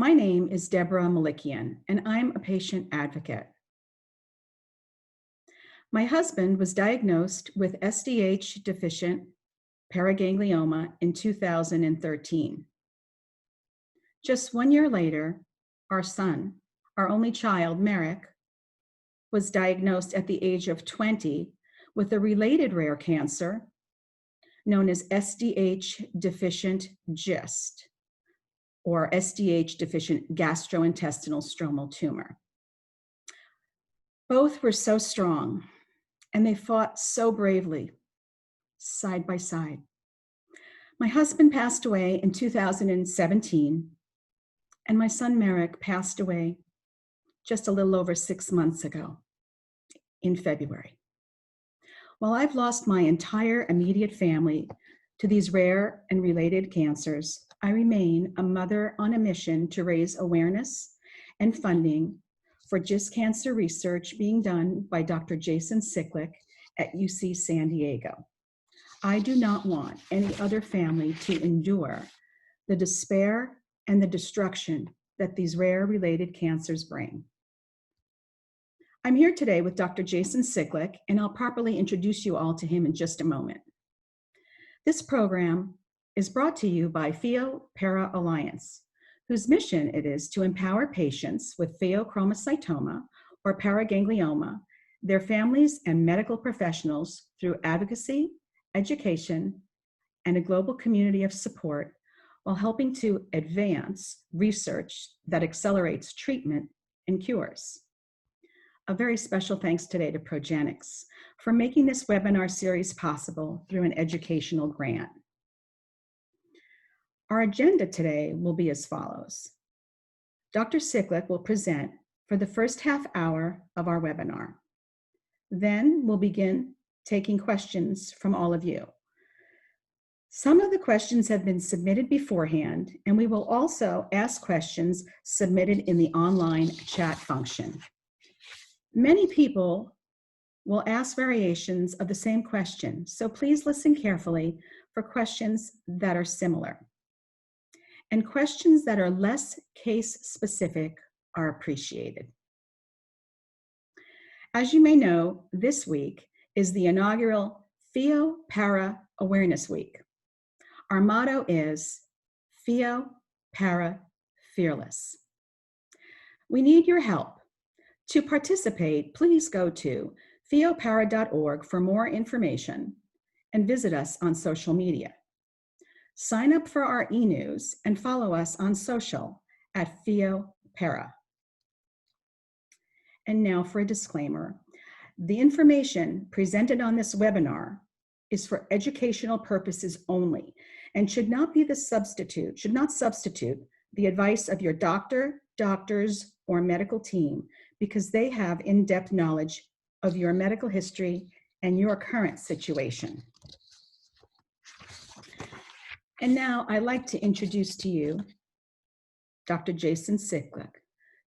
My name is Deborah Malikian, and I'm a patient advocate. My husband was diagnosed with SDH deficient paraganglioma in 2013. Just 1 year later, our son, our only child, Merrick, was diagnosed at the age of 20 with a related rare cancer known as SDH deficient GIST, or SDH deficient gastrointestinal stromal tumor. Both were so strong, and they fought so bravely, side by side. My husband passed away in 2017, and my son Merrick passed away just a little over 6 months ago, in February. While I've lost my entire immediate family to these rare and related cancers, I remain a mother on a mission to raise awareness and funding for GIST cancer research being done by Dr. Jason Siklik at UC San Diego. I do not want any other family to endure the despair and the destruction that these rare related cancers bring. I'm here today with Dr. Jason Siklik, and I'll properly introduce you all to him in just a moment. This program is brought to you by Pheo Para Alliance, whose mission it is to empower patients with pheochromocytoma or paraganglioma, their families and medical professionals through advocacy, education, and a global community of support while helping to advance research that accelerates treatment and cures. A very special thanks today to Progenics for making this webinar series possible through an educational grant. Our agenda today will be as follows. Dr. Siklik will present for the first half hour of our webinar. Then we'll begin taking questions from all of you. Some of the questions have been submitted beforehand, and we will also ask questions submitted in the online chat function. Many people will ask variations of the same question, so please listen carefully for questions that are similar. And questions that are less case-specific are appreciated. As you may know, this week is the inaugural Pheo Para Awareness Week. Our motto is Pheo Para Fearless. We need your help. To participate, please go to pheopara.org for more information and visit us on social media. Sign up for our e-news and follow us on social at Pheo Para. And now for a disclaimer. The information presented on this webinar is for educational purposes only and should not substitute the advice of your doctor, doctors, or medical team because they have in-depth knowledge of your medical history and your current situation. And now I'd like to introduce to you Dr. Jason Siklik.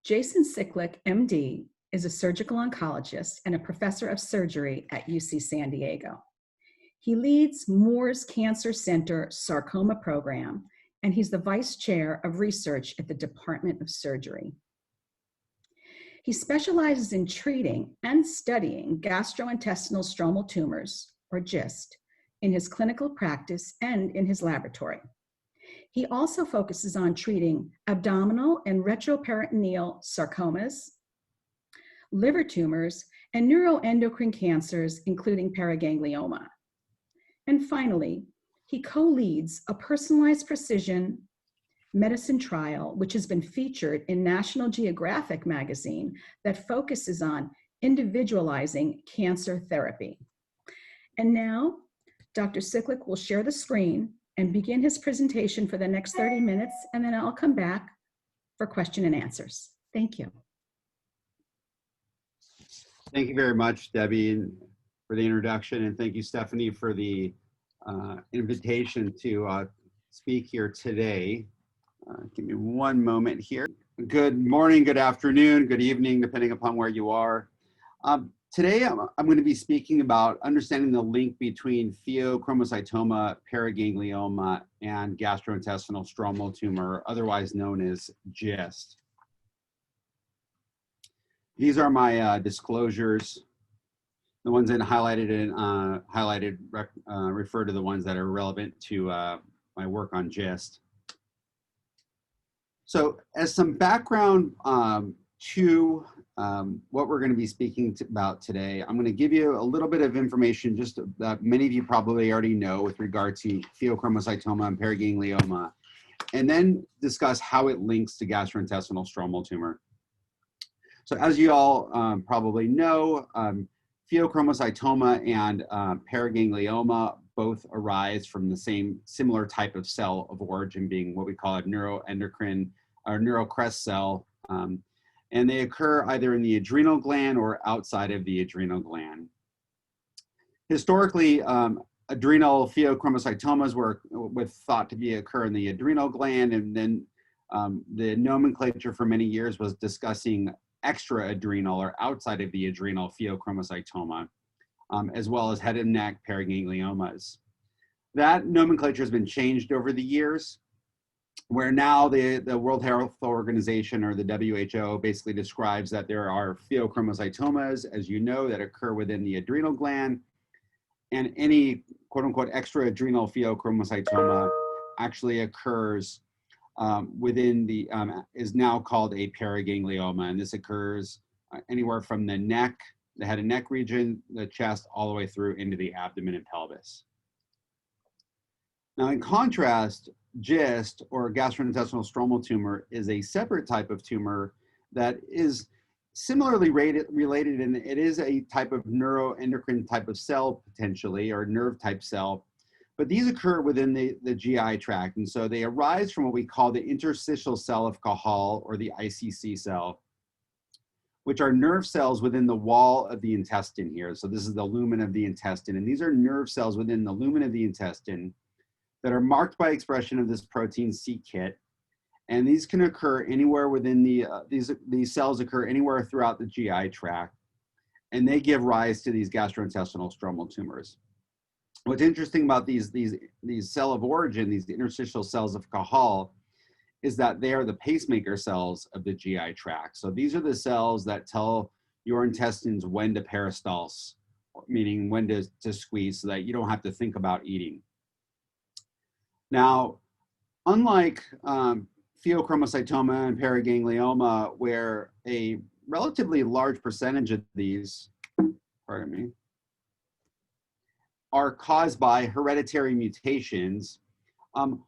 Jason Siklik, MD, is a surgical oncologist and a professor of surgery at UC San Diego. He leads Moore's Cancer Center Sarcoma Program, and he's the vice chair of research at the Department of Surgery. He specializes in treating and studying gastrointestinal stromal tumors, or GIST, in his clinical practice and in his laboratory. He also focuses on treating abdominal and retroperitoneal sarcomas, liver tumors, and neuroendocrine cancers, including paraganglioma. And finally, he co-leads a personalized precision medicine trial, which has been featured in National Geographic magazine that focuses on individualizing cancer therapy. And now, Dr. Siklik will share the screen and begin his presentation for the next 30 minutes, and then I'll come back for question and answers. Thank you. Thank you very much, Debbie, for the introduction, and thank you, Stephanie, for the invitation to speak here today. Give me one moment here. Good morning, good afternoon, good evening, depending upon where you are. Today, I'm going to be speaking about understanding the link between pheochromocytoma, paraganglioma, and gastrointestinal stromal tumor, otherwise known as GIST. These are my disclosures. The ones that highlighted refer to the ones that are relevant to my work on GIST. So as some background to what we're going to be speaking about today, I'm going to give you a little bit of information just that many of you probably already know with regard to pheochromocytoma and paraganglioma, and then discuss how it links to gastrointestinal stromal tumor. So as you all probably know, pheochromocytoma and paraganglioma both arise from the same similar type of cell of origin, being what we call a neuroendocrine or neurocrest cell. And they occur either in the adrenal gland or outside of the adrenal gland. Historically, adrenal pheochromocytomas were thought to occur in the adrenal gland, and then the nomenclature for many years was discussing extra-adrenal or outside of the adrenal pheochromocytoma, as well as head and neck paragangliomas. That nomenclature has been changed over the years, where now the World Health Organization, or the WHO, basically describes that there are pheochromocytomas, as you know, that occur within the adrenal gland, and any quote-unquote extra-adrenal pheochromocytoma actually occurs within the, is now called a paraganglioma, and this occurs anywhere from the neck, the head and neck region, the chest, all the way through into the abdomen and pelvis. Now, in contrast, GIST, or gastrointestinal stromal tumor, is a separate type of tumor that is similarly related, and it is a type of neuroendocrine type of cell, potentially, or nerve type cell. But these occur within the GI tract, and so they arise from what we call the interstitial cell of Cajal, or the ICC cell, which are nerve cells within the wall of the intestine here. So this is the lumen of the intestine, and these are nerve cells within the lumen of the intestine that are marked by expression of this protein c-KIT, and these can occur anywhere within the, these cells occur anywhere throughout the GI tract, and they give rise to these gastrointestinal stromal tumors. What's interesting about these cell of origin, these interstitial cells of Cajal, is that they are the pacemaker cells of the GI tract. So these are the cells that tell your intestines when to peristalse, meaning when to squeeze, so that you don't have to think about eating. Now, unlike pheochromocytoma and paraganglioma, where a relatively large percentage of these, pardon me, are caused by hereditary mutations,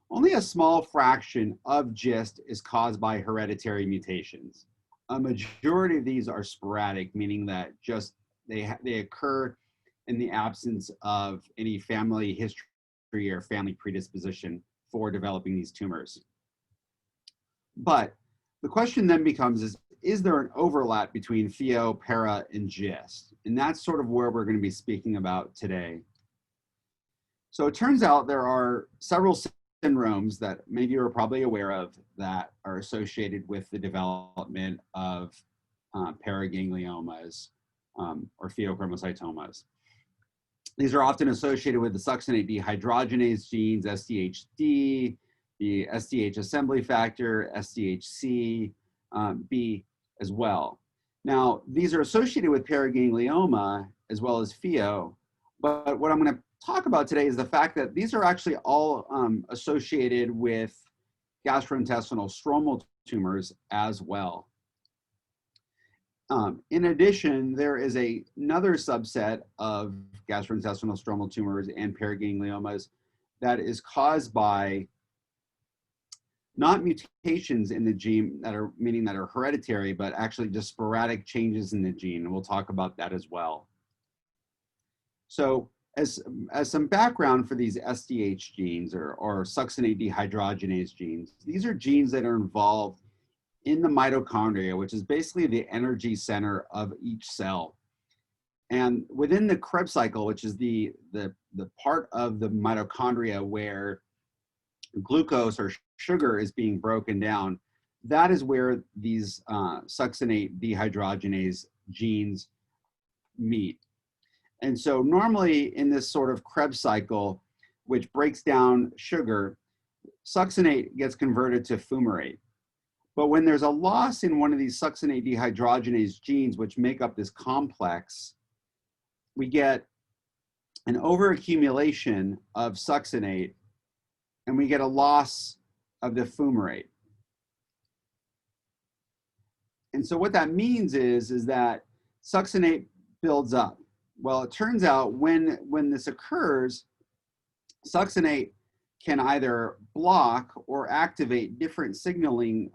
only a small fraction of GIST is caused by hereditary mutations. A majority of these are sporadic, meaning that just they occur in the absence of any family history or family predisposition for developing these tumors. But the question then becomes, is there an overlap between Pheo, para, and GIST? And that's sort of where we're going to be speaking about today. So it turns out there are several syndromes that maybe you're probably aware of that are associated with the development of paragangliomas or pheochromocytomas. These are often associated with the succinate dehydrogenase genes, SDHD, the SDH assembly factor, SDHC, B as well. Now, these are associated with paraganglioma as well as Pheo, but what I'm going to talk about today is the fact that these are actually all associated with gastrointestinal stromal tumors as well. In addition, there is another subset of gastrointestinal stromal tumors and paragangliomas that is caused by not mutations in the gene that are, meaning that are hereditary, but actually just sporadic changes in the gene, and we'll talk about that as well. So as some background for these SDH genes, or succinate dehydrogenase genes, these are genes that are involved in the mitochondria, which is basically the energy center of each cell. And within the Krebs cycle, which is the part of the mitochondria where glucose or sugar is being broken down, that is where these succinate dehydrogenase genes meet. And so normally in this sort of Krebs cycle, which breaks down sugar, succinate gets converted to fumarate. But when there's a loss in one of these succinate dehydrogenase genes, which make up this complex, we get an overaccumulation of succinate, and we get a loss of the fumarate. And so what that means is that succinate builds up. Well, it turns out when this occurs, succinate can either block or activate different signaling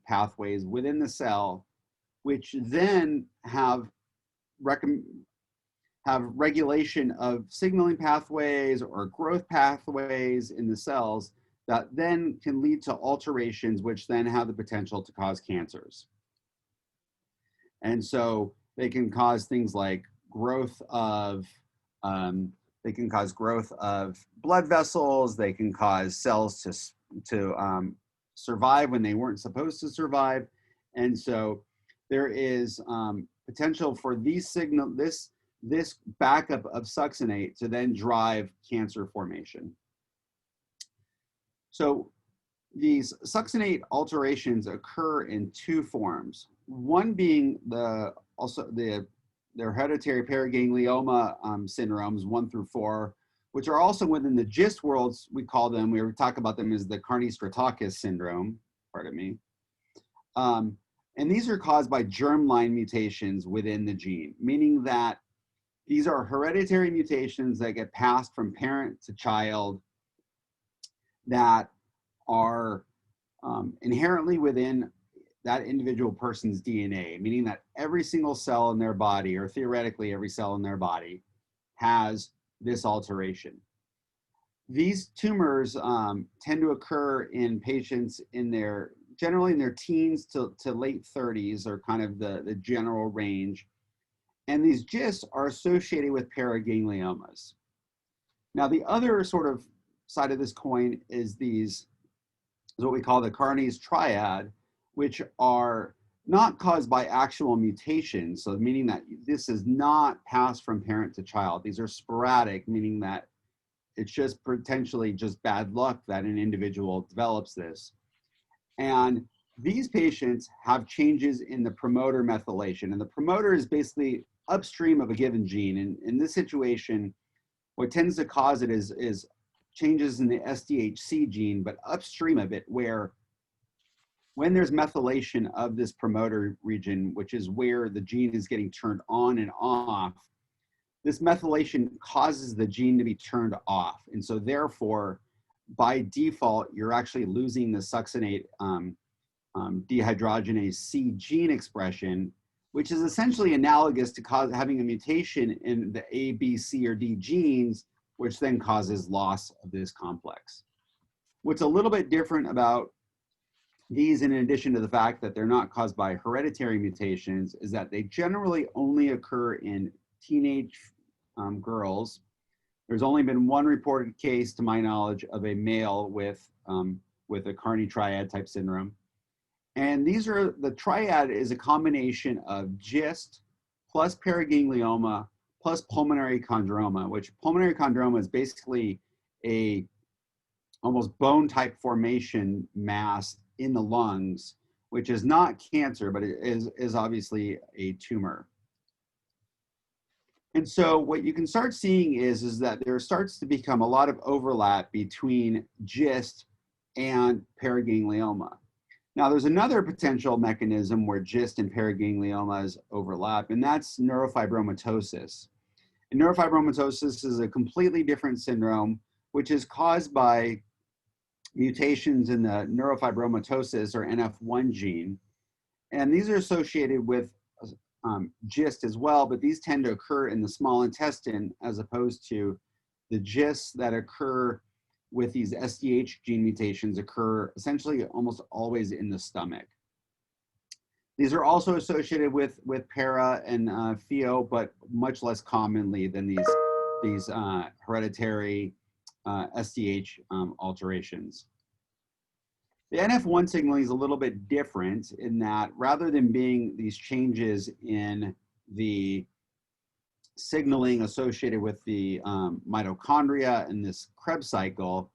pathways within the cell, which then have regulation of signaling pathways or growth pathways in the cells that then can lead to alterations which then have the potential to cause cancers. And so they can cause things like growth of blood vessels. They can cause cells to survive when they weren't supposed to survive. And so there is potential for this backup of succinate to then drive cancer formation. So these succinate alterations occur in two forms. One being the hereditary paraganglioma syndromes 1 through 4, which are also within the GIST worlds. We call them, we talk about them as the Carney-Stratakis syndrome, pardon me. And these are caused by germline mutations within the gene, meaning that these are hereditary mutations that get passed from parent to child that are inherently within that individual person's DNA, meaning that every single cell in their body, or theoretically every cell in their body, has this alteration. These tumors tend to occur in patients generally in their teens to late 30s, or kind of the general range. And these GISTs are associated with paragangliomas. Now, the other sort of side of this coin is what we call the Carney's triad, which are not caused by actual mutations, so meaning that this is not passed from parent to child. These are sporadic, meaning that it's just potentially just bad luck that an individual develops this. And these patients have changes in the promoter methylation, and the promoter is basically upstream of a given gene. And in this situation, what tends to cause it is changes in the SDHC gene, but upstream of it, where when there's methylation of this promoter region, which is where the gene is getting turned on and off, this methylation causes the gene to be turned off. And so therefore, by default, you're actually losing the succinate dehydrogenase C gene expression, which is essentially analogous to having a mutation in the A, B, C, or D genes, which then causes loss of this complex. What's a little bit different about these, in addition to the fact that they're not caused by hereditary mutations, is that they generally only occur in teenage girls. There's only been one reported case, to my knowledge, of a male with a Carney triad type syndrome. And the triad is a combination of GIST plus paraganglioma plus pulmonary chondroma, which pulmonary chondroma is basically a almost bone type formation mass in the lungs, which is not cancer, but it is obviously a tumor. And so what you can start seeing is that there starts to become a lot of overlap between GIST and paraganglioma. Now, there's another potential mechanism where GIST and paragangliomas overlap, and that's neurofibromatosis. And neurofibromatosis is a completely different syndrome, which is caused by mutations in the neurofibromatosis or NF1 gene. And these are associated with GIST as well, but these tend to occur in the small intestine as opposed to the GISTs that occur with these SDH gene mutations occur essentially almost always in the stomach. These are also associated with para and Pheo, but much less commonly than these hereditary SDH alterations. The NF1 signaling is a little bit different in that rather than being these changes in the signaling associated with the mitochondria and this Krebs cycle.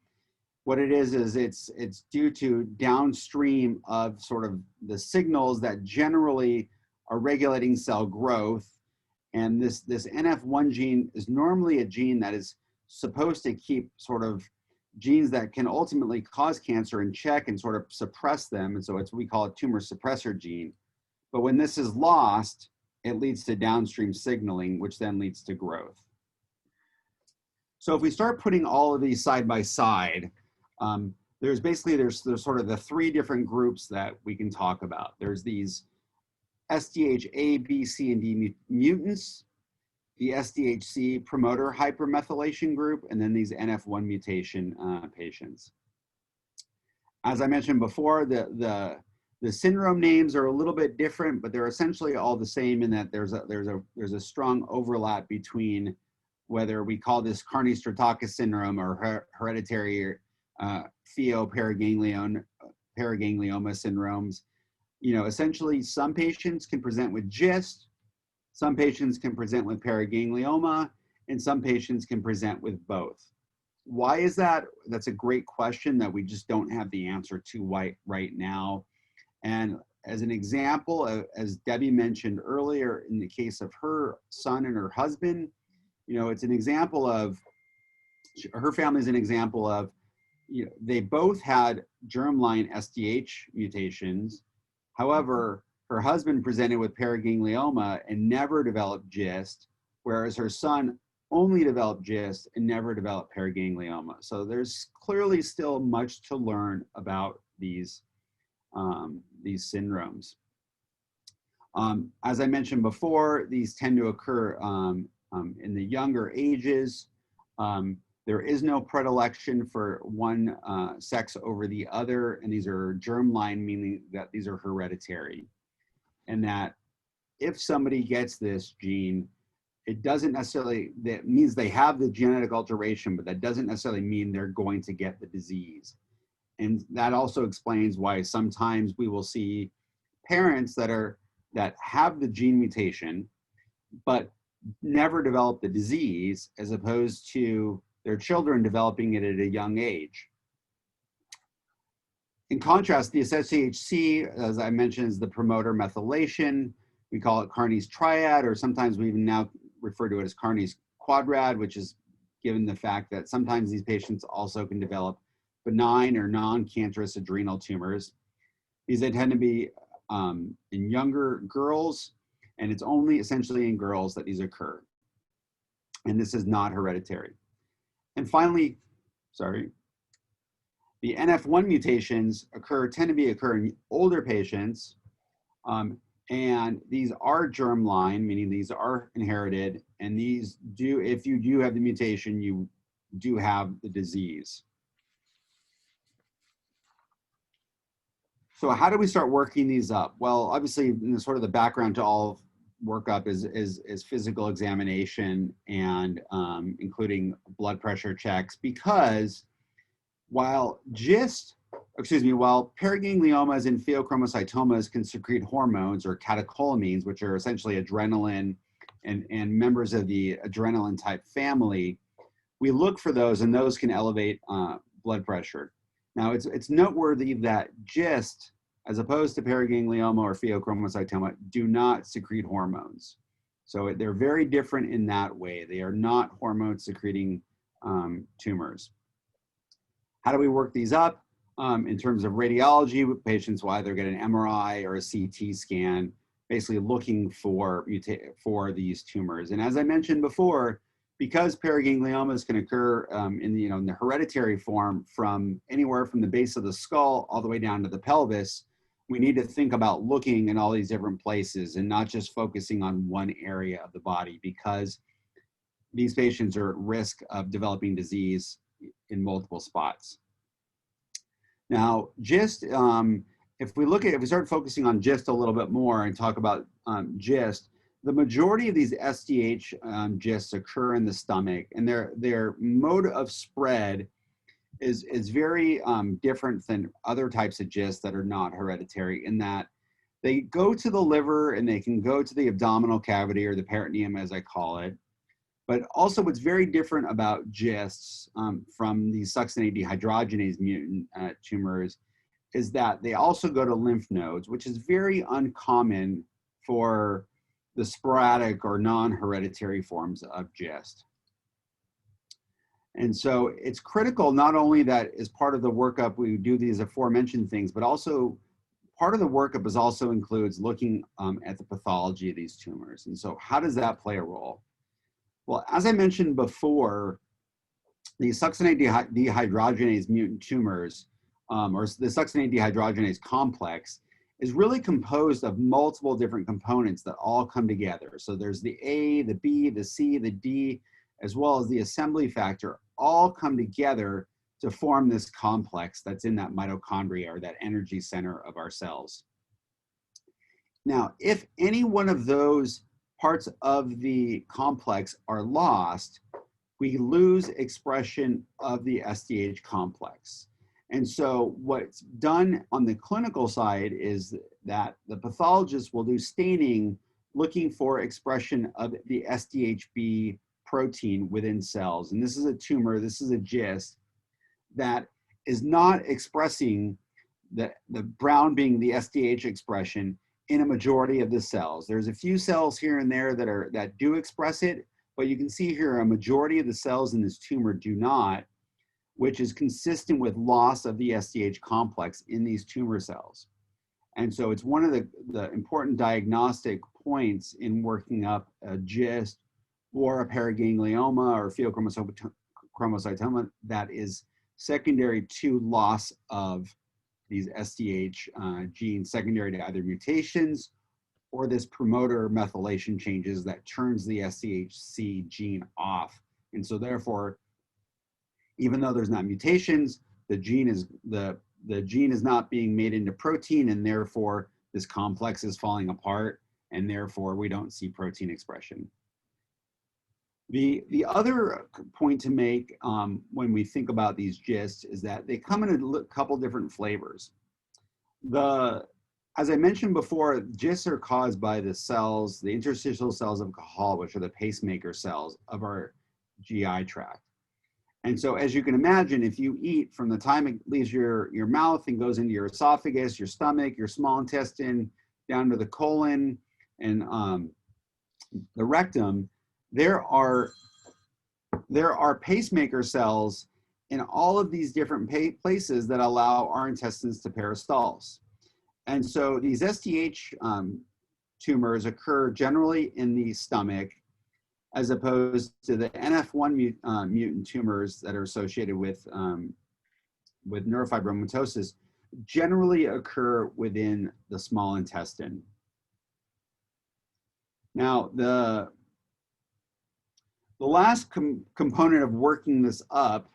What it is it's due to downstream of sort of the signals that generally are regulating cell growth. And this NF1 gene is normally a gene that is supposed to keep sort of genes that can ultimately cause cancer in check and sort of suppress them. And so it's, we call it tumor suppressor gene. But when this is lost, it leads to downstream signaling, which then leads to growth. So if we start putting all of these side by side, there's sort of the three different groups that we can talk about. There's these SDHA, B, C, and D mutants, the SDHC promoter hypermethylation group, and then these NF1 mutation patients. As I mentioned before, the syndrome names are a little bit different, but they're essentially all the same in that there's a strong overlap between whether we call this Carney-Stratakis syndrome or hereditary Pheo paraganglioma syndromes. You know, essentially some patients can present with GIST, some patients can present with paraganglioma, and some patients can present with both. Why is that? That's a great question that we just don't have the answer to right now. And as an example, as Debbie mentioned earlier, in the case of her son and her husband, you know, it's an example of, her family is an example of, you know, they both had germline SDH mutations. However, her husband presented with paraganglioma and never developed GIST, whereas her son only developed GIST and never developed paraganglioma. So there's clearly still much to learn about these syndromes. As I mentioned before, these tend to occur in the younger ages. There is no predilection for one sex over the other, and these are germline, meaning that these are hereditary. And that if somebody gets this gene, it doesn't necessarily, that means they have the genetic alteration, but that doesn't necessarily mean they're going to get the disease. And that also explains why sometimes we will see parents that have the gene mutation, but never develop the disease, as opposed to their children developing it at a young age. In contrast, the SDHC, as I mentioned, is the promoter methylation. We call it Carney's triad, or sometimes we even now refer to it as Carney's quadrad, which is given the fact that sometimes these patients also can develop benign or non-cancerous adrenal tumors. These tend to be in younger girls, and it's only essentially in girls that these occur. And this is not hereditary. And finally, the NF1 mutations tend to occur in older patients, and these are germline, meaning these are inherited, and these do, if you do have the mutation, you do have the disease. So how do we start working these up? Well, obviously, sort of the background to all workup is physical examination and including blood pressure checks, because while paragangliomas and pheochromocytomas can secrete hormones or catecholamines, which are essentially adrenaline and members of the adrenaline type family, we look for those, and those can elevate blood pressure. Now, it's noteworthy that GIST, as opposed to paraganglioma or pheochromocytoma, do not secrete hormones. So they're very different in that way. They are not hormone secreting tumors. How do we work these up? In terms of radiology, patients will either get an MRI or a CT scan, basically looking for these tumors. And as I mentioned before, because paragangliomas can occur in the hereditary form from anywhere from the base of the skull all the way down to the pelvis, we need to think about looking in all these different places and not just focusing on one area of the body, because these patients are at risk of developing disease in multiple spots. Now, GIST, if we start focusing on GIST a little bit more and talk about GIST, the majority of these SDH GISTs occur in the stomach, and their mode of spread is very different than other types of GISTs that are not hereditary, in that they go to the liver and they can go to the abdominal cavity, or the peritoneum as I call it. But also what's very different about GISTs from these succinate dehydrogenase mutant tumors is that they also go to lymph nodes, which is very uncommon for the sporadic or non-hereditary forms of GIST. And so it's critical not only that as part of the workup we do these aforementioned things, but also part of the workup is also includes looking at the pathology of these tumors. And so how does that play a role? Well, as I mentioned before, the succinate dehydrogenase mutant tumors, or the succinate dehydrogenase complex, is really composed of multiple different components that all come together. So there's the A, the B, the C, the D, as well as the assembly factor, all come together to form this complex that's in that mitochondria, or that energy center of our cells. Now, if any one of those parts of the complex are lost, we lose expression of the SDH complex. And so what's done on the clinical side is that the pathologist will do staining looking for expression of the SDHB protein within cells. And this is a tumor, this is a GIST, that is not expressing the brown being the SDH expression in a majority of the cells. There's a few cells here and there that do express it, but you can see here a majority of the cells in this tumor do not, which is consistent with loss of the SDH complex in these tumor cells. And so it's one of the important diagnostic points in working up a GIST or a paraganglioma or pheochromocytoma that is secondary to loss of these SDH genes, secondary to either mutations or this promoter methylation changes that turns the SDHC gene off. And so therefore, even though there's not mutations, the gene is not being made into protein, and therefore this complex is falling apart, and therefore we don't see protein expression. The other point to make when we think about these GISTs is that they come in a couple different flavors. As I mentioned before, GISTs are caused by the cells, the interstitial cells of Cajal, which are the pacemaker cells of our GI tract. And so as you can imagine, if you eat from the time it leaves your mouth and goes into your esophagus, your stomach, your small intestine, down to the colon and the rectum, there are pacemaker cells in all of these different places that allow our intestines to peristalse. And so these SDH tumors occur generally in the stomach, as opposed to the NF1 mutant tumors that are associated with neurofibromatosis generally occur within the small intestine. Now, the last component of working this up,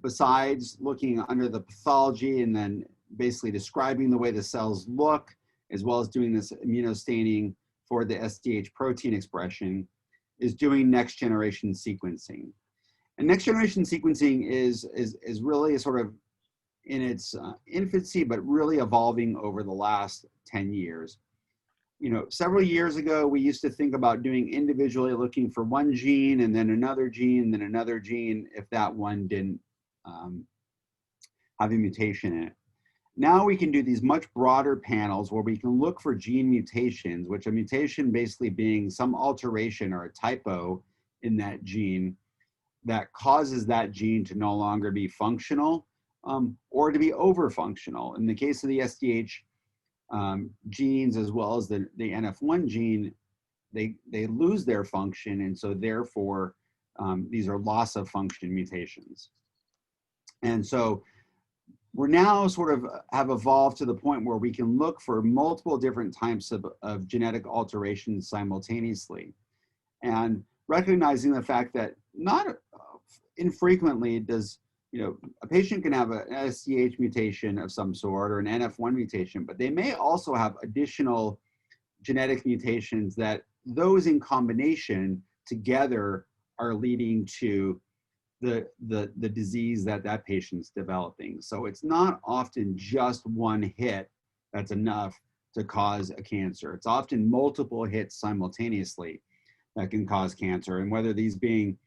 besides looking under the pathology and then basically describing the way the cells look, as well as doing this immunostaining for the SDH protein expression, is doing next generation sequencing. And next generation sequencing is really sort of in its infancy, but really evolving over the last 10 years. You know, several years ago, we used to think about doing individually looking for one gene and then another gene, then another gene, if that one didn't have a mutation in it. Now we can do these much broader panels where we can look for gene mutations, which a mutation basically being some alteration or a typo in that gene that causes that gene to no longer be functional or to be overfunctional. In the case of the SDH genes, as well as the NF1 gene, they lose their function, and so therefore these are loss of function mutations. And so we're now sort of have evolved to the point where we can look for multiple different types of genetic alterations simultaneously, and recognizing the fact that not infrequently does, you know, a patient can have an SDH mutation of some sort or an NF1 mutation, but they may also have additional genetic mutations that those in combination together are leading to the disease that patient's developing. So it's not often just one hit that's enough to cause a cancer. It's often multiple hits simultaneously. that can cause cancer, and whether these being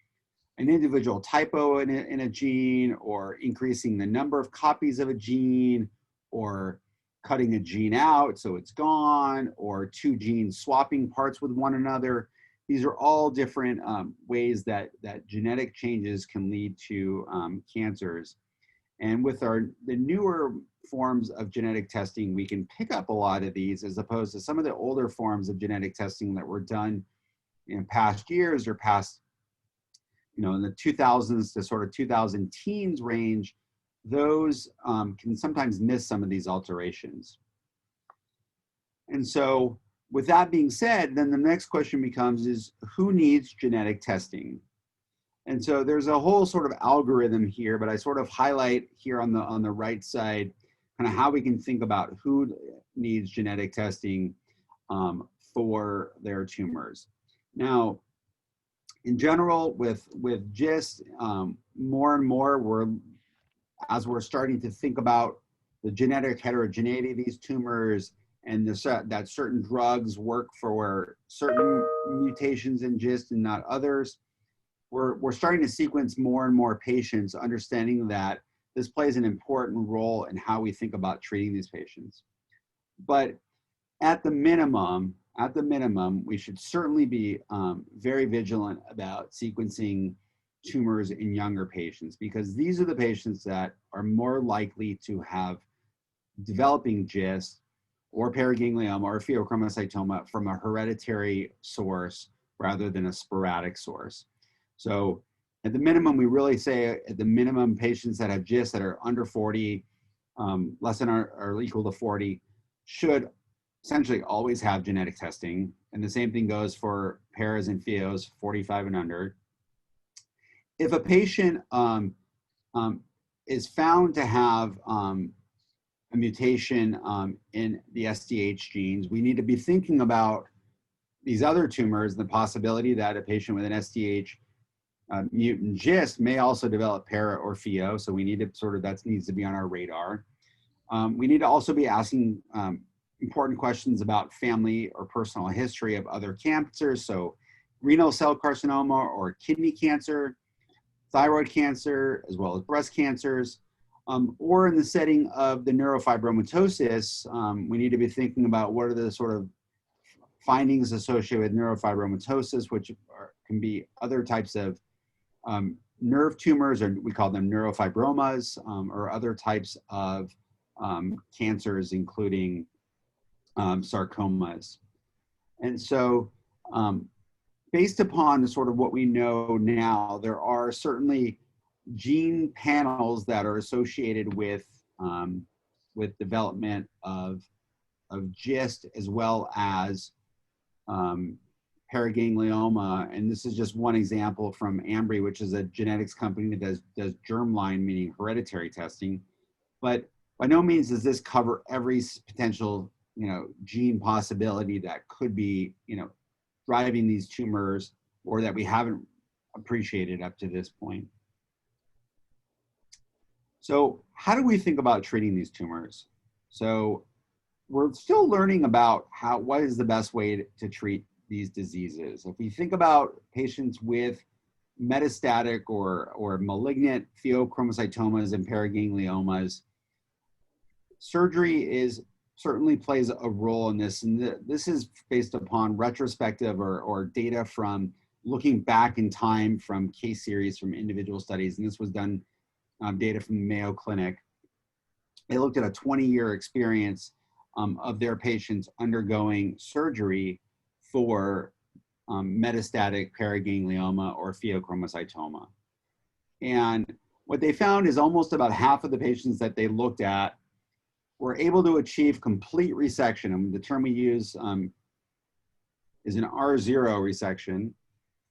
an individual typo in a gene, or increasing the number of copies of a gene, or cutting a gene out so it's gone, or two genes swapping parts with one another. These are all different ways that genetic changes can lead to cancers. And with the newer forms of genetic testing, we can pick up a lot of these, as opposed to some of the older forms of genetic testing that were done in past years, or past, in the 2000s to sort of 2000 teens range. Those can sometimes miss some of these alterations. And so with that being said, then the next question becomes is, who needs genetic testing? And so there's a whole sort of algorithm here, but I sort of highlight here on the right side kind of how we can think about who needs genetic testing for their tumors. Now, in general, with GIST, more and more as we're starting to think about the genetic heterogeneity of these tumors, and that certain drugs work for certain mutations in GIST and not others, we're starting to sequence more and more patients, understanding that this plays an important role in how we think about treating these patients. But at the minimum, we should certainly be very vigilant about sequencing tumors in younger patients, because these are the patients that are more likely to have developing GIST or paraganglioma or pheochromocytoma from a hereditary source rather than a sporadic source. So at the minimum, we really say at the minimum, patients that have GIST that are under 40, less than or equal to 40, should essentially always have genetic testing. And the same thing goes for paras and Pheos, 45 and under. If a patient is found to have a mutation in the SDH genes, we need to be thinking about these other tumors, the possibility that a patient with an SDH mutant GIST may also develop para or Pheo. So we need to that needs to be on our radar. We need to also be asking important questions about family or personal history of other cancers. So renal cell carcinoma or kidney cancer, thyroid cancer, as well as breast cancers, or in the setting of the neurofibromatosis, we need to be thinking about what are the sort of findings associated with neurofibromatosis, which can be other types of nerve tumors, or we call them neurofibromas, or other types of cancers, including sarcomas. And so based upon sort of what we know now, there are certainly gene panels that are associated with development of GIST, as well as paraganglioma. And this is just one example from Ambry, which is a genetics company that does germline, meaning hereditary testing. But by no means does this cover every potential gene possibility that could be driving these tumors, or that we haven't appreciated up to this point. So how do we think about treating these tumors? So we're still learning about what is the best way to treat these diseases. If we think about patients with metastatic or malignant pheochromocytomas and paragangliomas, surgery certainly plays a role in this. And this is based upon retrospective or data from looking back in time from case series from individual studies. And this was done data from the Mayo Clinic. They looked at a 20-year experience of their patients undergoing surgery for metastatic paraganglioma or pheochromocytoma. And what they found is almost about half of the patients that they looked at were able to achieve complete resection. And the term we use is an R0 resection,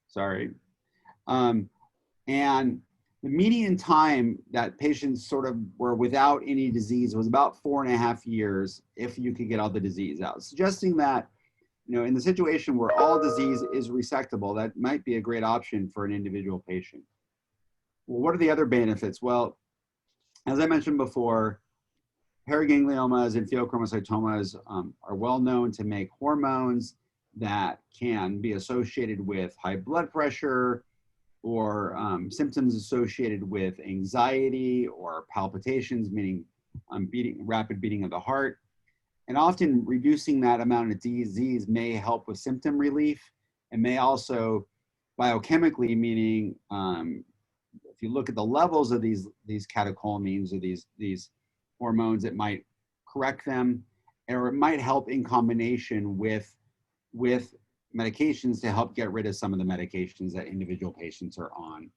sorry. And the median time that patients sort of were without any disease was about 4.5 years if you could get all the disease out, suggesting that, in the situation where all disease is resectable, that might be a great option for an individual patient. Well, what are the other benefits? Well, as I mentioned before, paragangliomas and pheochromocytomas are well known to make hormones that can be associated with high blood pressure or symptoms associated with anxiety or palpitations, meaning rapid beating of the heart. And often reducing that amount of disease may help with symptom relief and may also biochemically, meaning if you look at the levels of these catecholamines or these hormones, it might correct them, or it might help in combination with medications to help get rid of some of the medications that individual patients are on.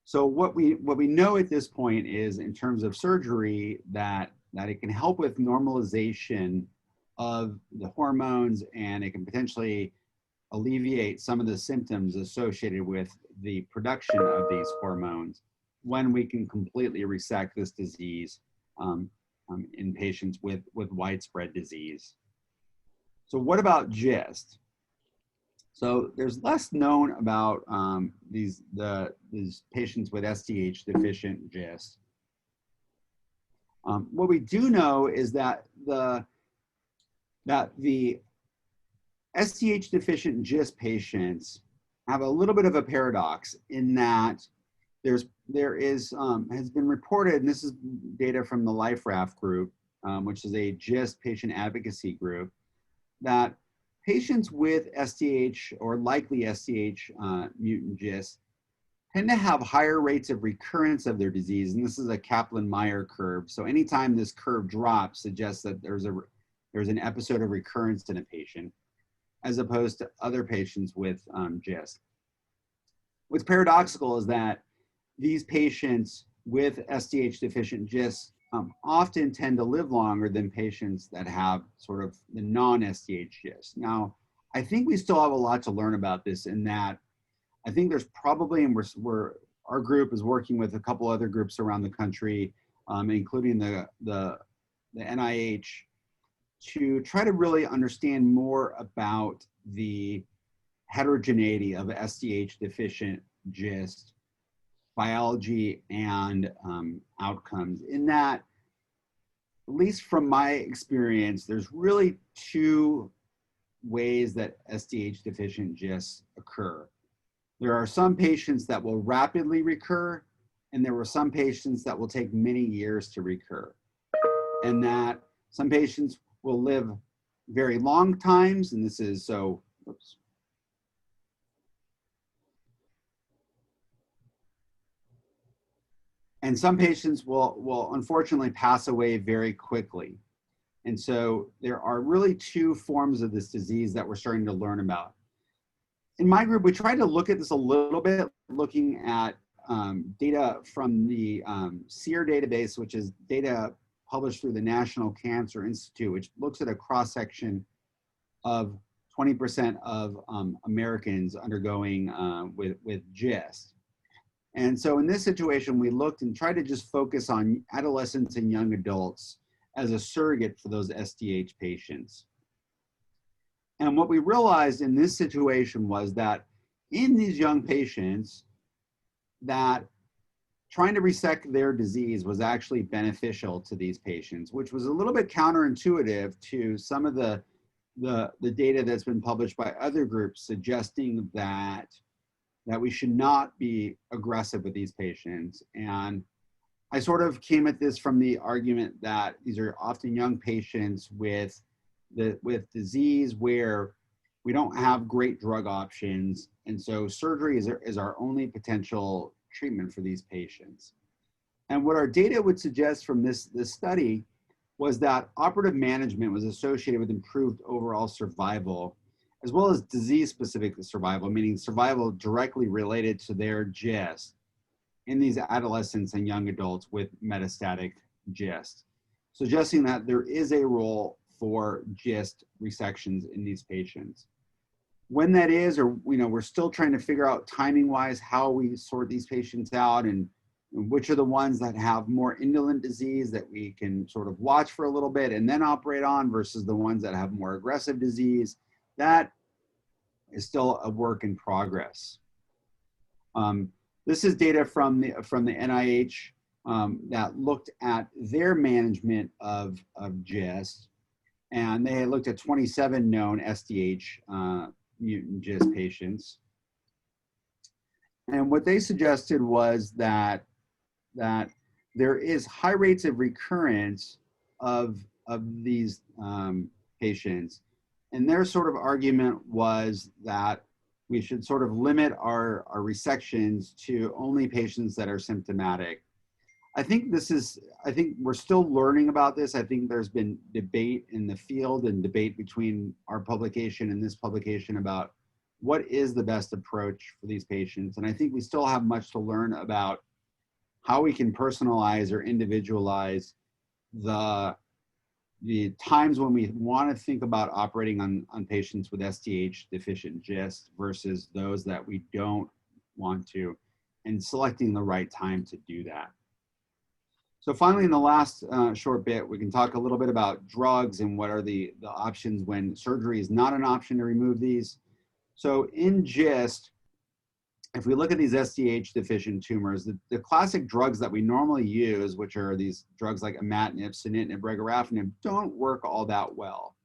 So what we know at this point is, in terms of surgery, that it can help with normalization of the hormones, and it can potentially alleviate some of the symptoms associated with the production of these hormones when we can completely resect this disease in patients with widespread disease. So what about GIST? So there's less known about these patients with SDH deficient GIST. What we do know is that the SDH deficient GIST patients have a little bit of a paradox in that has been reported, and this is data from the LifeRaft group, which is a GIST patient advocacy group, that patients with SDH or likely SDH mutant GIST tend to have higher rates of recurrence of their disease. And this is a Kaplan-Meier curve. So anytime this curve drops suggests that there's an episode of recurrence in a patient, as opposed to other patients with GIST. What's paradoxical is that these patients with SDH deficient GIST often tend to live longer than patients that have sort of the non-SDH GIST. Now, I think we still have a lot to learn about this, in that I think there's probably, and our group is working with a couple other groups around the country, including the NIH, to try to really understand more about the heterogeneity of SDH deficient GIST biology and outcomes. In that, at least from my experience, there's really two ways that SDH deficient GIST occur. There are some patients that will rapidly recur, and there were some patients that will take many years to recur. And that some patients will live very long times, and this is so, oops. And some patients will unfortunately pass away very quickly. And so there are really two forms of this disease that we're starting to learn about. In my group, we tried to look at this a little bit, looking at data from the SEER database, which is data published through the National Cancer Institute, which looks at a cross-section of 20% of Americans undergoing with GIST. And so in this situation, we looked and tried to just focus on adolescents and young adults as a surrogate for those SDH patients. And what we realized in this situation was that in these young patients, that trying to resect their disease was actually beneficial to these patients, which was a little bit counterintuitive to some of the data that's been published by other groups, suggesting that we should not be aggressive with these patients. And I sort of came at this from the argument that these are often young patients with disease where we don't have great drug options. And so surgery is our only potential treatment for these patients. And what our data would suggest from this study was that operative management was associated with improved overall survival, as well as disease-specific survival, meaning survival directly related to their GIST in these adolescents and young adults with metastatic GIST, suggesting that there is a role for GIST resections in these patients. When that is, or we're still trying to figure out timing-wise how we sort these patients out, and which are the ones that have more indolent disease that we can sort of watch for a little bit and then operate on, versus the ones that have more aggressive disease. That is still a work in progress. This is data from the NIH that looked at their management of GIST. And they had looked at 27 known SDH mutant GIST patients. And what they suggested was that there is high rates of recurrence of these patients. And their sort of argument was that we should sort of limit our resections to only patients that are symptomatic. I think we're still learning about this. I think there's been debate in the field and debate between our publication and this publication about what is the best approach for these patients. And I think we still have much to learn about how we can personalize or individualize the times when we want to think about operating on patients with SDH deficient GIST versus those that we don't want to, and selecting the right time to do that. So finally, in the last short bit, we can talk a little bit about drugs and what are the options when surgery is not an option to remove these. So in GIST, if we look at these SDH deficient tumors, the classic drugs that we normally use, which are these drugs like imatinib, sunitinib, regorafenib, don't work all that well.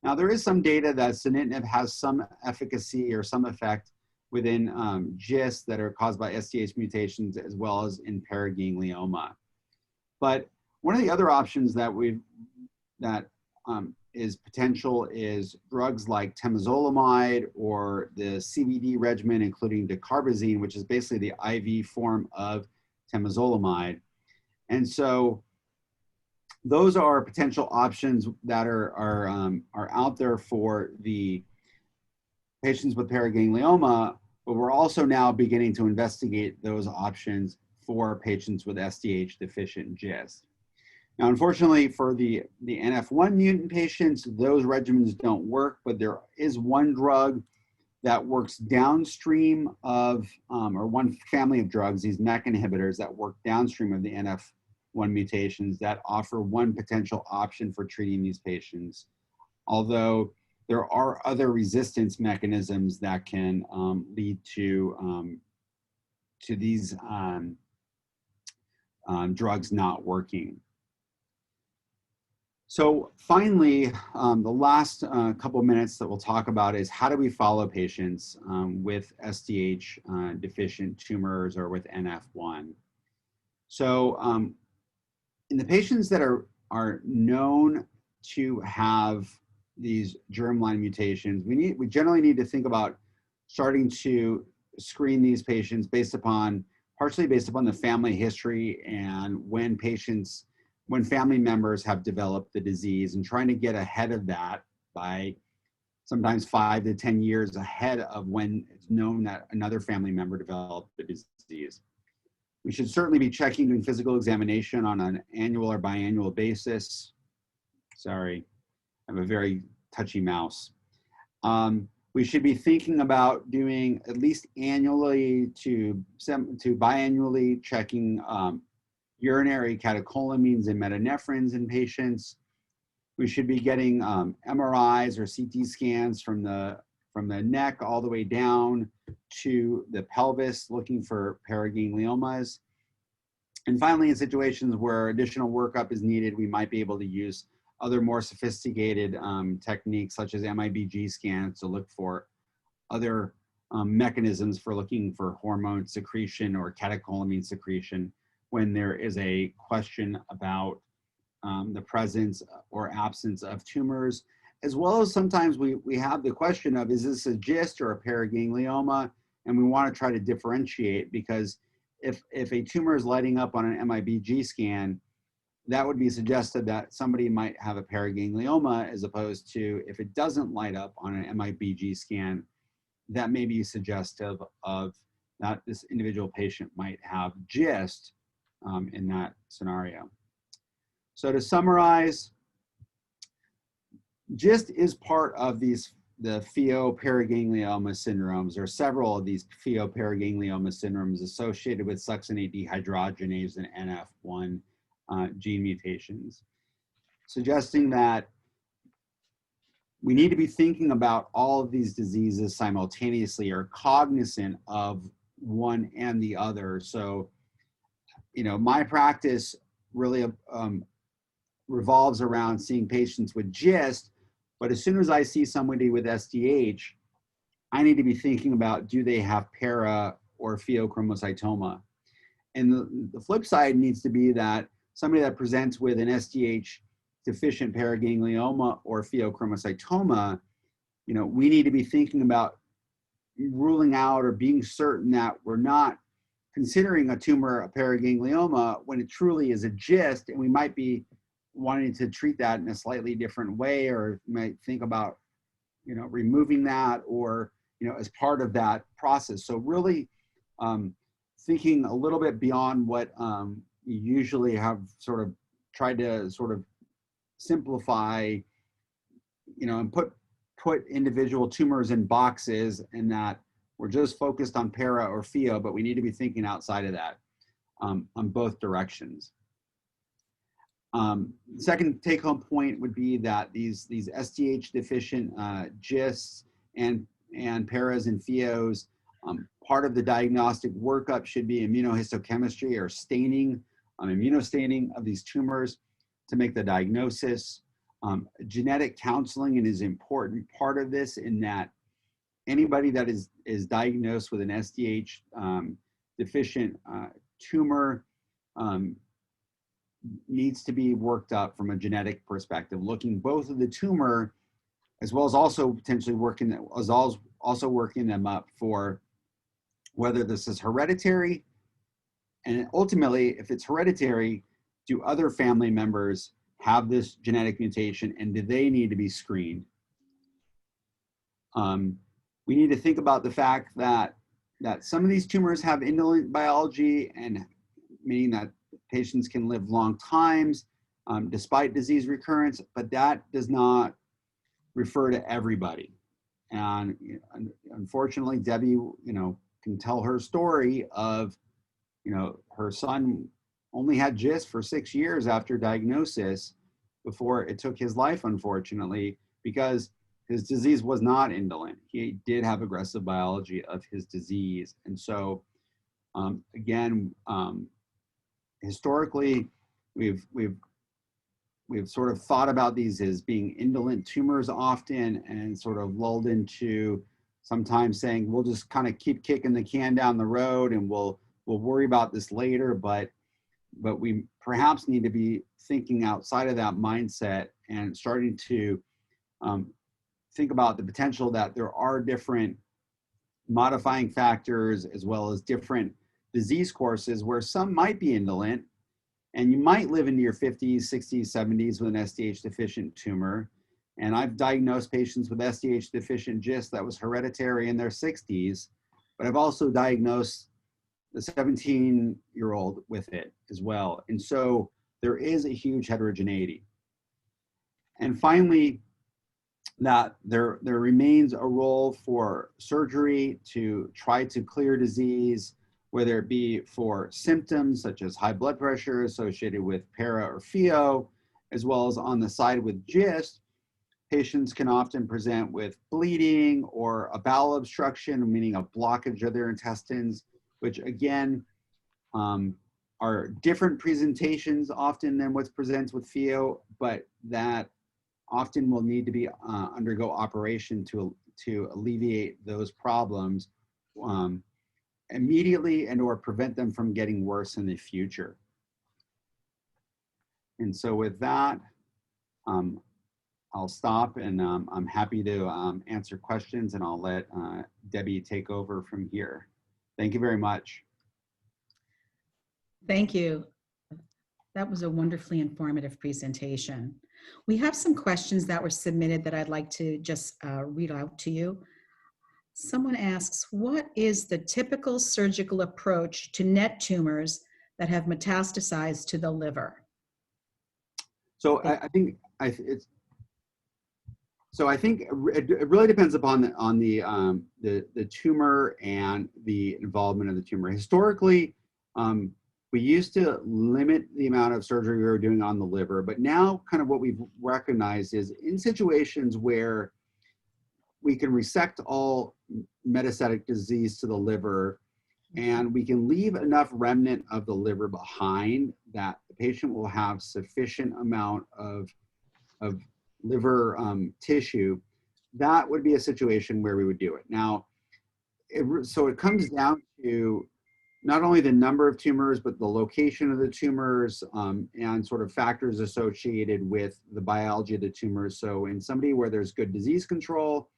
Now, there is some data that sunitinib has some efficacy or some effect within GIST that are caused by SDH mutations as well as in paraganglioma. But one of the other options that is potential is drugs like temozolomide or the CVD regimen, including dacarbazine, which is basically the IV form of temozolomide. And so those are potential options that are out there for the patients with paraganglioma, but we're also now beginning to investigate those options for patients with SDH deficient GIST. Now, unfortunately, for the NF1 mutant patients, those regimens don't work, but there is one drug that works downstream of, or one family of drugs, these MEK inhibitors that work downstream of the NF1 mutations that offer one potential option for treating these patients. Although there are other resistance mechanisms that can lead to these drugs not working. So finally, the last couple of minutes that we'll talk about is how do we follow patients with SDH deficient tumors or with NF1. So in the patients that are known to have these germline mutations, we generally need to think about starting to screen these patients partially based upon the family history and when family members have developed the disease, and trying to get ahead of that by sometimes 5 to 10 years ahead of when it's known that another family member developed the disease. We should certainly be doing physical examination on an annual or biannual basis. Sorry, I have a very touchy mouse. We should be thinking about doing at least annually to biannually checking urinary catecholamines and metanephrines in patients. We should be getting MRIs or CT scans from the neck all the way down to the pelvis, looking for paragangliomas. And finally, in situations where additional workup is needed, we might be able to use other more sophisticated techniques such as MIBG scans to look for other mechanisms for looking for hormone secretion or catecholamine secretion when there is a question about the presence or absence of tumors, as well as sometimes we have the question of, is this a GIST or a paraganglioma? And we want to try to differentiate, because if a tumor is lighting up on an MIBG scan, that would be suggested that somebody might have a paraganglioma, as opposed to if it doesn't light up on an MIBG scan, that may be suggestive of that this individual patient might have GIST in that scenario. So to summarize, GIST is part of the Pheo paraganglioma syndromes. There are several of these Pheo paraganglioma syndromes associated with succinate dehydrogenase and NF1 gene mutations, suggesting that we need to be thinking about all of these diseases simultaneously, or cognizant of one and the other. So, my practice really revolves around seeing patients with GIST, but as soon as I see somebody with SDH, I need to be thinking about, do they have para or pheochromocytoma? And the flip side needs to be that somebody that presents with an SDH deficient paraganglioma or pheochromocytoma, you know, we need to be thinking about ruling out or being certain that we're not considering a tumor a paraganglioma when it truly is a GIST, and we might be wanting to treat that in a slightly different way, or might think about, you know, removing that, or, you know, as part of that process. So really thinking a little bit beyond what you usually have sort of tried to sort of simplify, you know, and put individual tumors in boxes, and that we're just focused on para or pheo, but we need to be thinking outside of that on both directions. Second take-home point would be that these SDH deficient GISTs and paras and pheos, part of the diagnostic workup should be immunohistochemistry or staining, immunostaining of these tumors to make the diagnosis. Genetic counseling is an important part of this, in that anybody that is diagnosed with an SDH deficient tumor needs to be worked up from a genetic perspective, looking both at the tumor as well as also potentially working them up for whether this is hereditary, and ultimately, if it's hereditary, do other family members have this genetic mutation, and do they need to be screened? We need to think about the fact that some of these tumors have indolent biology, and meaning that patients can live long times despite disease recurrence, but that does not refer to everybody. And unfortunately, Debbie, you know, can tell her story of, you know, her son only had GIST for 6 years after diagnosis before it took his life, unfortunately, because his disease was not indolent. He did have aggressive biology of his disease. And so, again, historically, we've sort of thought about these as being indolent tumors often, and sort of lulled into sometimes saying, we'll just kind of keep kicking the can down the road and we'll worry about this later. But we perhaps need to be thinking outside of that mindset and starting to think about the potential that there are different modifying factors, as well as different disease courses where some might be indolent, and you might live into your 50s, 60s, 70s with an SDH deficient tumor. And I've diagnosed patients with SDH deficient GIST that was hereditary in their 60s, but I've also diagnosed the 17-year-old with it as well. And so there is a huge heterogeneity. And finally, that there remains a role for surgery to try to clear disease, whether it be for symptoms such as high blood pressure associated with para or pheo, as well as on the side with GIST. Patients can often present with bleeding or a bowel obstruction, meaning a blockage of their intestines, which again are different presentations often than what's presented with pheo, but that often will need to be undergo operation to alleviate those problems immediately, and or prevent them from getting worse in the future. And so with that, I'll stop, and I'm happy to answer questions, and I'll let Debbie take over from here. Thank you very much. Thank you. That was a wonderfully informative presentation. We have some questions that were submitted that I'd like to just read out to you. Someone asks, what is the typical surgical approach to NET tumors that have metastasized to the liver? So I think it really depends upon the tumor and the involvement of the tumor. Historically, we used to limit the amount of surgery we were doing on the liver, but now kind of what we've recognized is in situations where we can resect all metastatic disease to the liver, and we can leave enough remnant of the liver behind that the patient will have sufficient amount of liver tissue, that would be a situation where we would do it. Now, so it comes down to not only the number of tumors, but the location of the tumors and sort of factors associated with the biology of the tumors. So in somebody where there's good disease control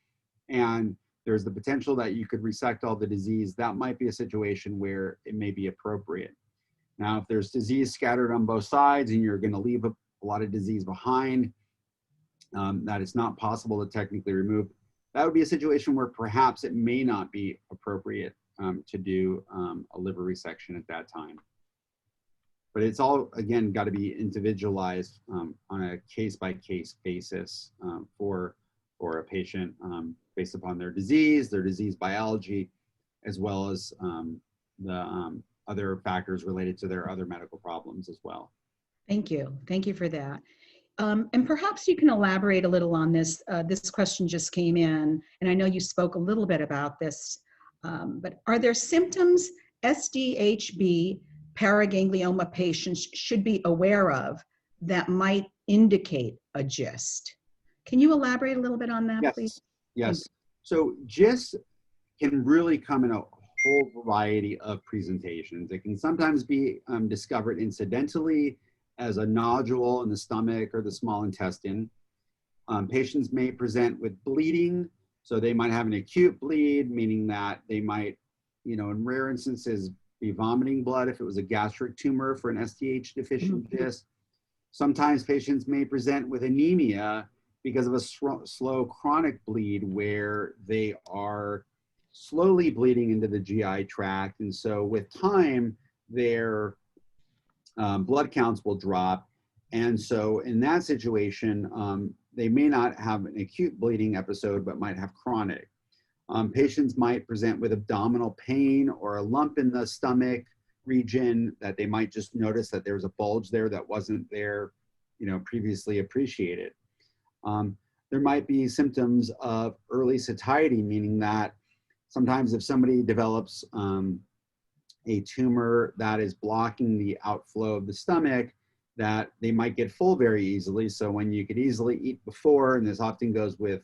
and there's the potential that you could resect all the disease, that might be a situation where it may be appropriate. Now, if there's disease scattered on both sides and you're going to leave a lot of disease behind that it's not possible to technically remove, that would be a situation where perhaps it may not be appropriate to do a liver resection at that time. But it's all, again, got to be individualized on a case-by-case basis for a patient based upon their disease biology, as well as the other factors related to their other medical problems as well. Thank you. Thank you for that. And perhaps you can elaborate a little on this. This question just came in, and I know you spoke a little bit about this, but are there symptoms SDHB paraganglioma patients should be aware of that might indicate a GIST? Can you elaborate a little bit on that, please? Yes. So GIST can really come in a whole variety of presentations. It can sometimes be discovered incidentally as a nodule in the stomach or the small intestine. Patients may present with bleeding. So they might have an acute bleed, meaning that they might, in rare instances, be vomiting blood if it was a gastric tumor for an SDH deficient GIST. Sometimes patients may present with anemia because of a slow chronic bleed where they are slowly bleeding into the GI tract. And so with time, their blood counts will drop. And so in that situation, they may not have an acute bleeding episode, but might have chronic. Patients might present with abdominal pain or a lump in the stomach region that they might just notice that there's a bulge there that wasn't there, previously appreciated. There might be symptoms of early satiety, meaning that sometimes if somebody develops a tumor that is blocking the outflow of the stomach, that they might get full very easily. So when you could easily eat before, and this often goes with,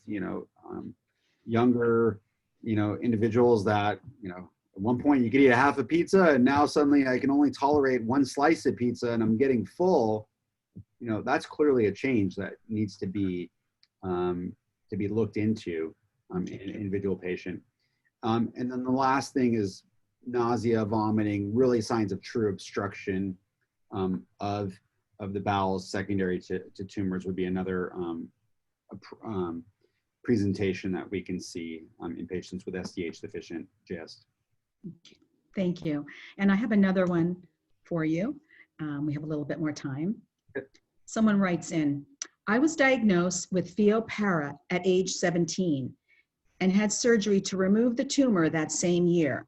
younger, individuals that, at one point you could eat a half a pizza and now suddenly I can only tolerate one slice of pizza and I'm getting full, that's clearly a change that needs to be looked into in an individual patient. And then the last thing is nausea, vomiting, really signs of true obstruction of the bowels secondary to tumors would be another presentation that we can see in patients with SDH deficient GIST. Thank you. And I have another one for you. We have a little bit more time. Someone writes in, I was diagnosed with Pheo para at age 17 and had surgery to remove the tumor that same year.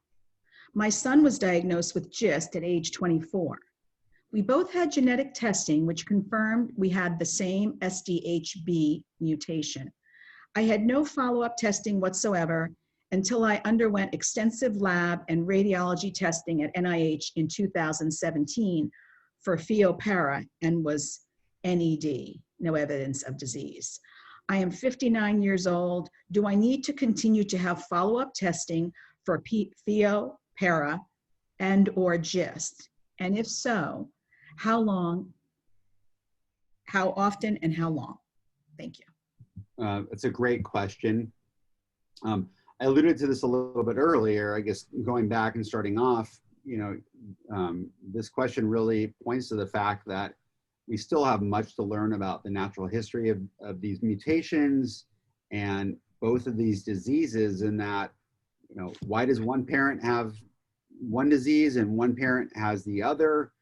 My son was diagnosed with GIST at age 24. We both had genetic testing, which confirmed we had the same SDHB mutation. I had no follow-up testing whatsoever until I underwent extensive lab and radiology testing at NIH in 2017 for Pheo para and was NED, no evidence of disease. I am 59 years old. Do I need to continue to have follow-up testing for Pheo para and or GIST? And if so, how long, how often, and how long? Thank you. It's a great question. I alluded to this a little bit earlier. I guess going back and starting off, this question really points to the fact that we still have much to learn about the natural history of these mutations and both of these diseases, and that, why does one parent have one disease and one parent has the other?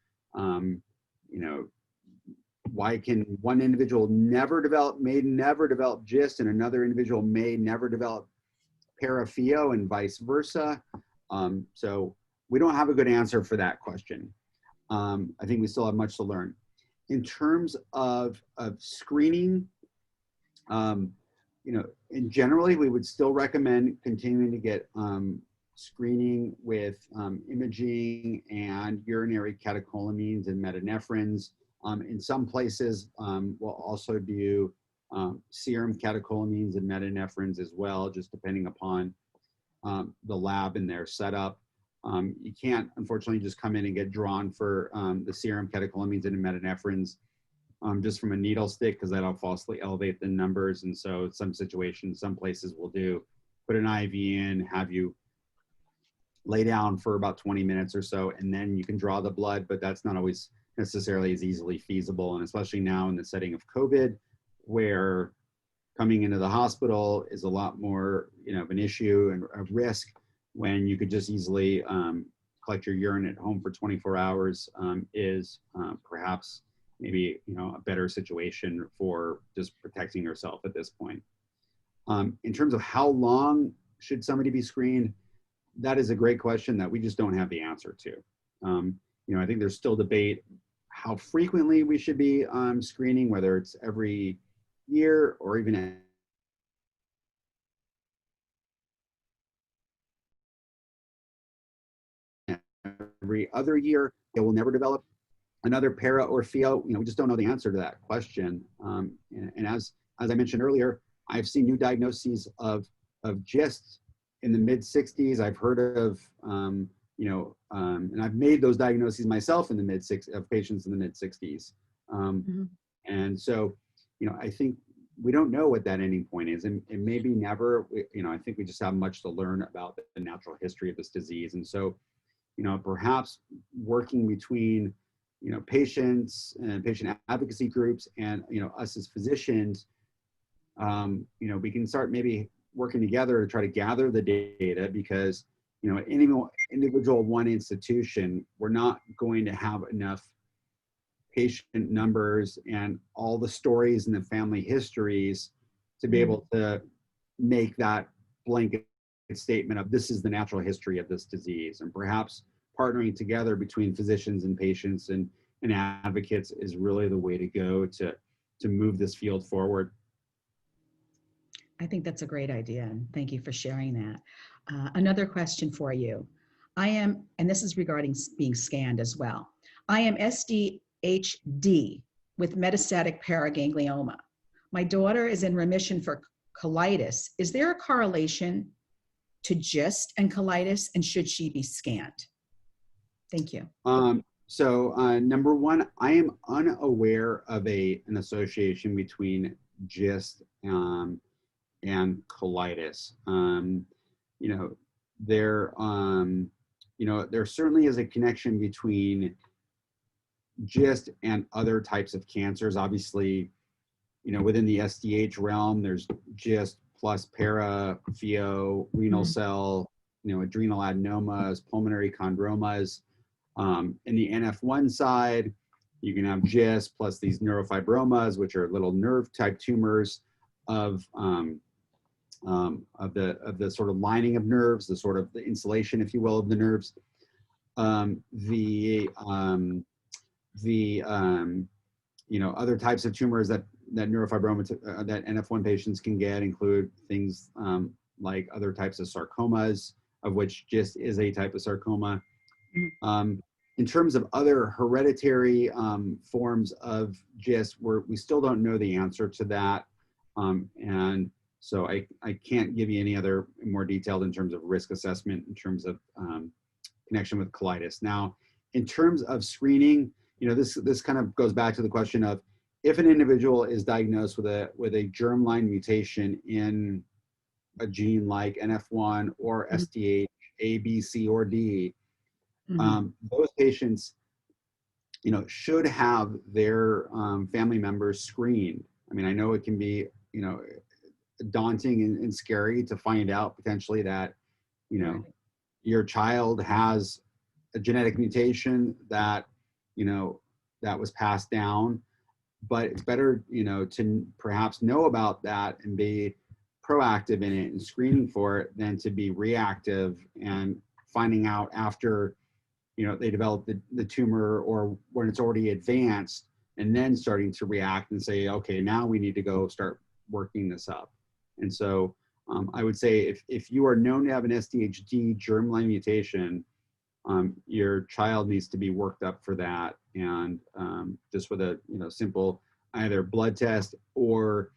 Why can one individual may never develop GIST and another individual may never develop para-Pheo and vice versa? So we don't have a good answer for that question. I think we still have much to learn. In terms of screening, generally we would still recommend continuing to get screening with imaging and urinary catecholamines and metanephrines. In some places, we'll also do serum catecholamines and metanephrines as well, just depending upon the lab and their setup. You can't, unfortunately, just come in and get drawn for the serum catecholamines and metanephrines just from a needle stick, because that'll falsely elevate the numbers. And so some situations, some places will put an IV in, have you lay down for about 20 minutes or so, and then you can draw the blood, but that's not always necessarily as easily feasible. And especially now in the setting of COVID, where coming into the hospital is a lot more, of an issue and a risk, when you could just easily collect your urine at home for 24 hours is perhaps maybe, a better situation for just protecting yourself at this point. In terms of how long should somebody be screened, that is a great question that we just don't have the answer to. I think there's still debate how frequently we should be screening, whether it's every year or even every other year. It will never develop another para or Pheo. We just don't know the answer to that question. And as I mentioned earlier, I've seen new diagnoses of GIST in the mid-60s. I've heard of, and I've made those diagnoses myself in the mid-60s, of patients in the mid-60s. And so, I think we don't know what that ending point is, and maybe never. I think we just have much to learn about the natural history of this disease. And so, perhaps working between, patients and patient advocacy groups and, us as physicians, we can start maybe working together to try to gather the data, because, any individual one institution, we're not going to have enough patient numbers and all the stories and the family histories to be able to make that blanket statement of this is the natural history of this disease. And perhaps partnering together between physicians and patients and advocates is really the way to go to move this field forward. I think that's a great idea, and thank you for sharing that. Another question for you. And this is regarding being scanned as well. I am SDHD with metastatic paraganglioma. My daughter is in remission for colitis. Is there a correlation to GIST and colitis, and should she be scanned? Thank you. So number one, I am unaware of an association between GIST and colitis. There certainly is a connection between GIST and other types of cancers. Obviously, within the SDH realm, there's GIST plus para, Pheo, renal cell, adrenal adenomas, pulmonary chondromas. In the NF1 side, you can have GIST plus these neurofibromas, which are little nerve type tumors of the sort of lining of nerves, the sort of the insulation, if you will, of the nerves. Other types of tumors that neurofibroma that NF1 patients can get include things like other types of sarcomas, of which GIST is a type of sarcoma. In terms of other hereditary forms of GIST, we still don't know the answer to that. And so I can't give you any other more detailed in terms of risk assessment, in terms of connection with colitis. Now, in terms of screening, this kind of goes back to the question of, if an individual is diagnosed with a germline mutation in a gene like NF1 or SDH, A, B, C, or D, those patients, should have their family members screened. I mean, I know it can be, daunting and scary to find out potentially that, your child has a genetic mutation that, that was passed down. But it's better, to perhaps know about that and be proactive in it and screening for it than to be reactive and finding out after, they develop the tumor, or when it's already advanced, and then starting to react and say, okay, now we need to go start working this up. And so I would say if you are known to have an SDHD germline mutation, your child needs to be worked up for that, and just with a simple either blood test, or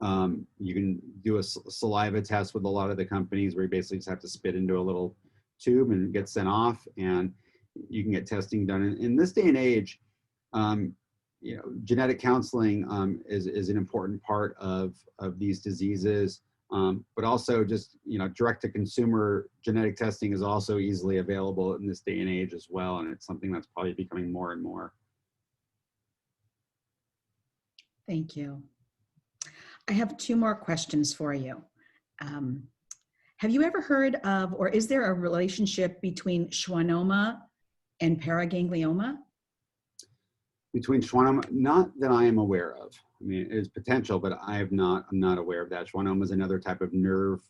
you can do a saliva test with a lot of the companies where you basically just have to spit into a little tube and get sent off, and you can get testing done. In this day and age, genetic counseling is an important part of these diseases, but also just direct to consumer genetic testing is also easily available in this day and age as well, and it's something that's probably becoming more and more. Thank you. I have 2 more questions for you. Have you ever heard of, or is there a relationship between schwannoma and paraganglioma? Between schwannoma, not that I am aware of. I mean, it is potential, but I'm not aware of that. Schwannoma is another type of nerve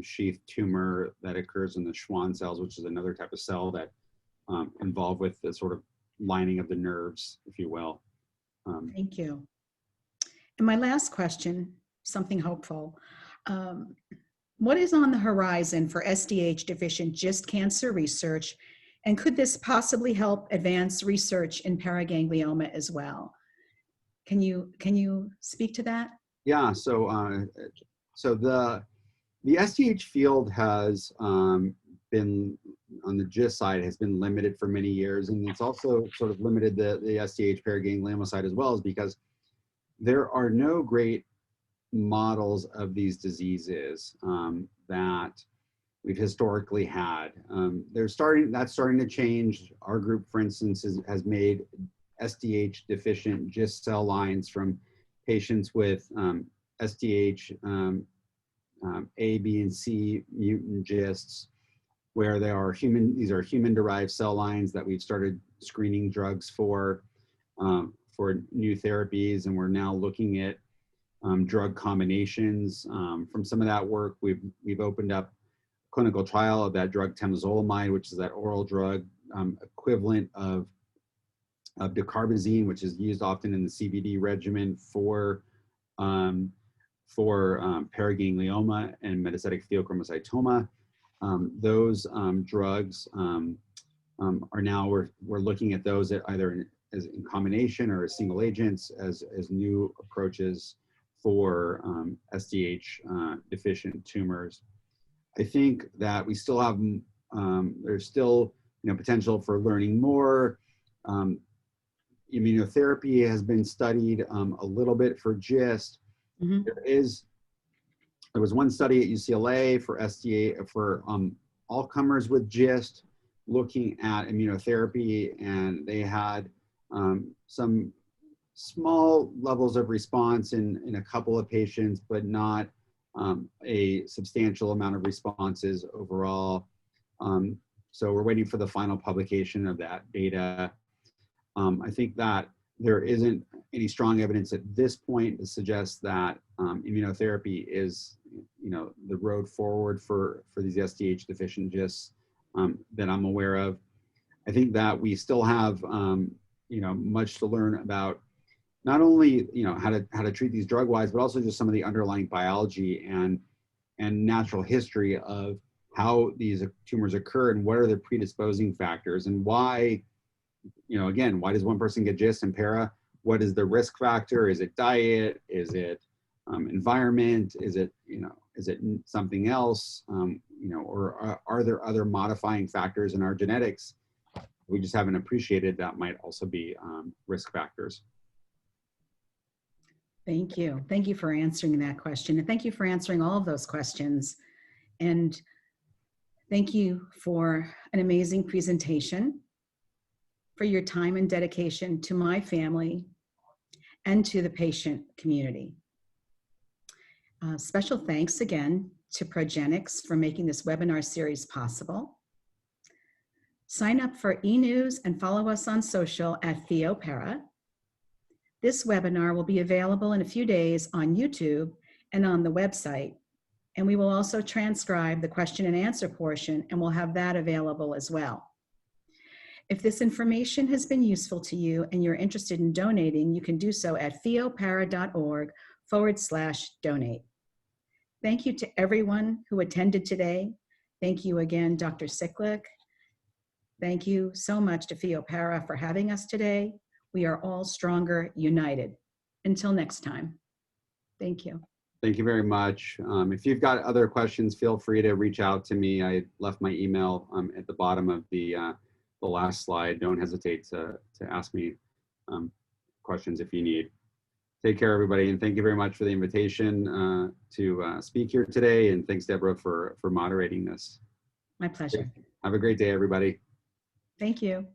sheath tumor that occurs in the Schwann cells, which is another type of cell that involved with the sort of lining of the nerves, if you will. Thank you. And my last question, something hopeful. What is on the horizon for SDH deficient GIST cancer research, and could this possibly help advance research in paraganglioma as well? Can you speak to that? Yeah. So the SDH field has been, on the GIST side, has been limited for many years, and it's also sort of limited the SDH paraganglioma side as well, is because there are no great models of these diseases that we've historically had. That's starting to change. Our group, for instance, has made SDH deficient GIST cell lines from patients with SDH A, B, and C mutant GISTs, where these are human-derived cell lines that we've started screening drugs for new therapies, and we're now looking at drug combinations. From some of that work, we've opened up a clinical trial of that drug temozolomide, which is that oral drug equivalent of dacarbazine, which is used often in the CVD regimen for paraganglioma and metastatic pheochromocytoma. Those drugs are now, we're looking at those either as in combination or as single agents as new approaches for SDH deficient tumors. I think that we still have, there's still potential for learning more. Immunotherapy has been studied a little bit for GIST. Mm-hmm. There was one study at UCLA for all comers with GIST, looking at immunotherapy, and they had some small levels of response in a couple of patients, but not a substantial amount of responses overall. So we're waiting for the final publication of that data. I think that there isn't any strong evidence at this point to suggest that immunotherapy is, the road forward for these SDH deficient GISTs that I'm aware of. I think that we still have, much to learn about not only, how to treat these drug-wise, but also just some of the underlying biology and natural history of how these tumors occur and what are the predisposing factors, and why, again, why does one person get GIST and para? What is the risk factor? Is it diet? Is it environment? Is it something else? Or are there other modifying factors in our genetics we just haven't appreciated that might also be risk factors? Thank you. Thank you for answering that question. And thank you for answering all of those questions. And thank you for an amazing presentation, for your time and dedication to my family and to the patient community. Special thanks again to Progenics for making this webinar series possible. Sign up for e-news and follow us on social at Pheo Para. This webinar will be available in a few days on YouTube and on the website. And we will also transcribe the question and answer portion, and we'll have that available as well. If this information has been useful to you and you're interested in donating, you can do so at pheopara.org/donate. Thank you to everyone who attended today. Thank you again, Dr. Siklick. Thank you so much to Pheo Para for having us today. We are all stronger, united. Until next time. Thank you. Thank you very much. If you've got other questions, feel free to reach out to me. I left my email at the bottom of the last slide. Don't hesitate to ask me questions if you need. Take care, everybody, and thank you very much for the invitation to speak here today. And thanks, Deborah, for moderating this. My pleasure. Have a great day, everybody. Thank you.